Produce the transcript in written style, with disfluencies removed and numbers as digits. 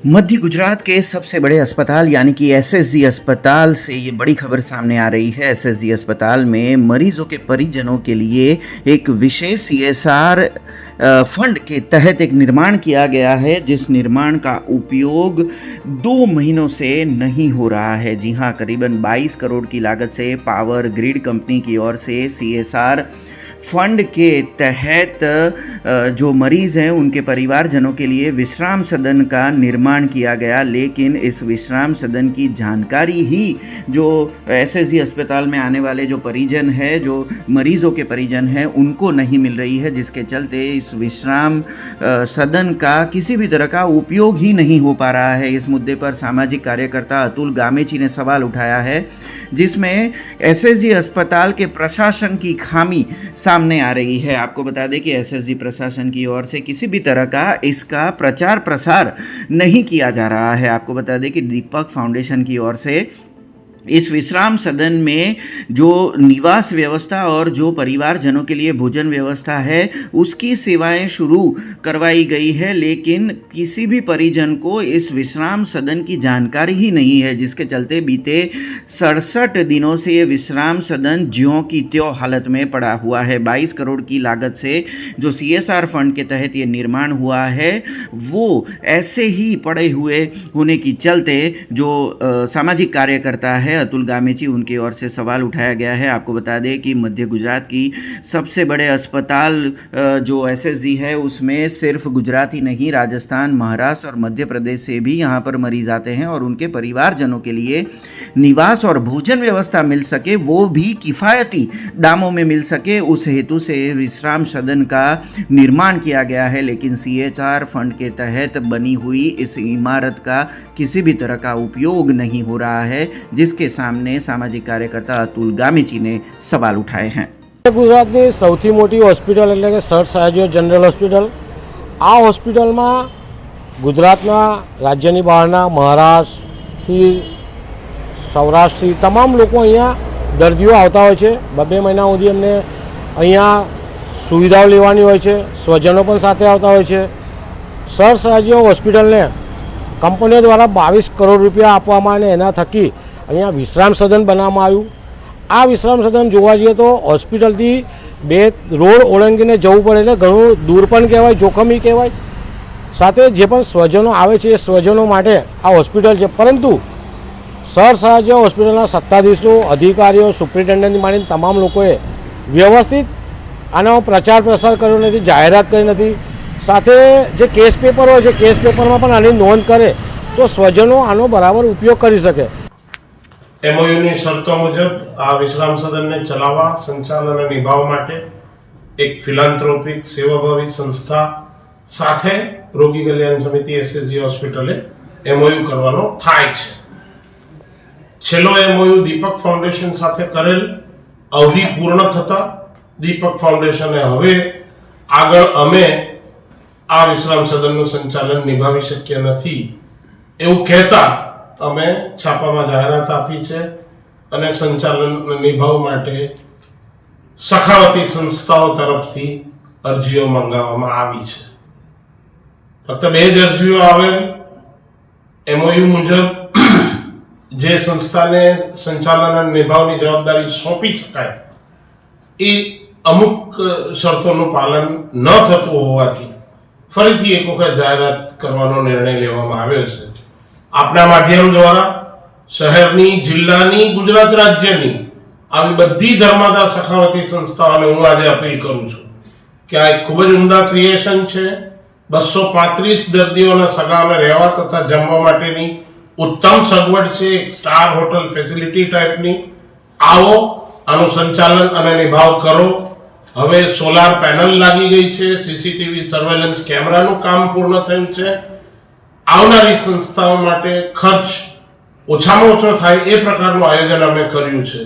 मध्य गुजरात के सबसे बड़े अस्पताल यानी कि एसएसजी अस्पताल से ये बड़ी खबर सामने आ रही है। एसएसजी अस्पताल में मरीजों के परिजनों के लिए एक विशेष सीएसआर फंड के तहत एक निर्माण किया गया है, जिस निर्माण का उपयोग 2 महीनों से नहीं हो रहा है। जी हाँ, करीबन 22 करोड़ की लागत से पावर ग्रिड कंपनी की ओर से सीएसआर फंड के तहत जो मरीज़ हैं उनके परिवारजनों के लिए विश्राम सदन का निर्माण किया गया, लेकिन इस विश्राम सदन की जानकारी ही जो एसएसजी अस्पताल में आने वाले जो परिजन हैं, जो मरीज़ों के परिजन हैं, उनको नहीं मिल रही है, जिसके चलते इस विश्राम सदन का किसी भी तरह का उपयोग ही नहीं हो पा रहा है। इस मुद्दे पर सामाजिक कार्यकर्ता अतुल गामेची ने सवाल उठाया है, जिसमें एसएसजी अस्पताल के प्रशासन की खामी सामने आ रही है। आपको बता दें कि एसएसजी प्रशासन की ओर से किसी भी तरह का इसका प्रचार प्रसार नहीं किया जा रहा है। आपको बता दें कि दीपक फाउंडेशन की ओर से इस विश्राम सदन में जो निवास व्यवस्था और जो परिवारजनों के लिए भोजन व्यवस्था है उसकी सेवाएं शुरू करवाई गई है, लेकिन किसी भी परिजन को इस विश्राम सदन की जानकारी ही नहीं है, जिसके चलते बीते 67 दिनों से ये विश्राम सदन ज्यों की त्यों हालत में पड़ा हुआ है। 22 करोड़ की लागत से जो सीएसआर फंड के तहत ये निर्माण हुआ है वो ऐसे ही पड़े हुए होने की चलते जो सामाजिक कार्यकर्ता है अतुल गामेची, उनकी ओर से सवाल उठाया गया है। आपको बता दें कि मध्य गुजरात की सबसे बड़े अस्पताल जो एसएसजी है उसमें सिर्फ गुजरात ही नहीं, राजस्थान, महाराष्ट्र और मध्य प्रदेश से भी यहाँ पर मरीज आते हैं और उनके परिवारजनों के लिए निवास और भोजन व्यवस्था मिल सके, वो भी किफ़ायती दामों में मिल सके, उस हेतु से विश्राम सदन का निर्माण किया गया है। लेकिन सीएसआर फंड के तहत बनी हुई इस इमारत का किसी भी तरह का उपयोग नहीं हो रहा है, जिसके सामने सामाजिक कार्यकर्ता अतुल गामेची ने सवाल उठाए हैं। गुजरातની સૌથી મોટી હોસ્પિટલ એટલે કે સર સયાજીઓ જનરલ હોસ્પિટલ। આ હોસ્પિટલમાં ગુજરાતના રાજ્યની બહારના મહારાષ્ટ્રથી સૌરાષ્ટ્રથી તમામ લોકો અહીંયા દર્દીઓ આવતા હોય છે। 2 મહિના સુધી એમને અહીંયા સુવિધાઓ લેવાની હોય છે, સ્વજનો પણ સાથે આવતા હોય છે। સર સયાજીઓ હોસ્પિટલને કંપનીઓ દ્વારા 22 કરોડ રૂપિયા આપવામાં અને એના થકી અહીંયા વિશ્રામ સદન બનાવવામાં આવ્યું। આ વિશ્રામ સદન જોવા જઈએ તો હોસ્પિટલથી 2 રોડ ઓળંગીને જવું પડે એટલે ઘણું દૂર પણ કહેવાય, જોખમી કહેવાય। સાથે જે પણ સ્વજનો આવે છે એ સ્વજનો માટે આ હોસ્પિટલ છે, પરંતુ સર સયાજી હોસ્પિટલના સત્તાધીશો, અધિકારીઓ, સુપ્રિન્ટેન્ડન્ટથી માંડીને તમામ લોકોએ વ્યવસ્થિત આનો પ્રચાર પ્રસાર કર્યો નથી, જાહેરાત કરી નથી। સાથે જે કેસ પેપર હોય છે કેસ પેપરમાં પણ આની નોંધ કરે તો સ્વજનો આનો બરાબર ઉપયોગ કરી શકે। એમઓયુની શરતો મુજબ આ વિશ્રામ સદનને ચલાવવા, સંચાલન અને નિભાવવા માટે એક ફિલાન્થ્રોપિક સેવાભાવી સંસ્થા સાથે રોગી કલ્યાણ સમિતિ એસએસજી હોસ્પિટલે એમઓયુ કરવાનો થાય છે। છેલ્લો એમઓયુ દીપક ફાઉન્ડેશન સાથે કરેલ અવધિ પૂર્ણ થતા દીપક ફાઉન્ડેશને હવે આગળ અમે આ વિશ્રામ સદનનું સંચાલન નિભાવી શક્ય નથી એવું કહેતા અમે છાપામાં જાહેરાત આપી છે અને સંચાલન નિભાવવા માટે સખાવતી સંસ્થાઓ તરફથી અરજીઓ મંગાવવામાં આવી છે। ફક્ત 2 જ અરજીઓ આવેલ। એમઓયુ મુજબ જે સંસ્થાને સંચાલન અને નિભાવની જવાબદારી સોંપી શકાય એ અમુક શરતોનું પાલન ન થતું હોવાથી ફરીથી એક વખત જાહેરાત કરવાનો નિર્ણય લેવામાં આવ્યો છે। આપના માધ્યમ દ્વારા શહેરની, જિલ્લાની, ગુજરાત રાજ્યની આવી બધી ધર્માદા સખાવતી સંસ્થાઓને હું આજે અપીલ કરું છું કે આ એક ખૂબ જ ઉમદા ક્રિએશન છે। 235 દર્દીઓના સગાને રહેવા તથા જમવા માટેની ઉત્તમ સગવડ છે, એક સ્ટાર હોટલ ફેસિલિટી ટાઈપની। આવો આનું સંચાલન અને નિભાવ કરો। હવે સોલાર પેનલ લાગી ગઈ છે, સીસીટીવી સર્વેલન્સ કેમેરાનું કામ પૂર્ણ થયું છે। આવનારી સંસ્થાઓ માટે ખર્ચ ઓછામાં ઓછો થાય એ પ્રકારનું આયોજન અમે કર્યું છે।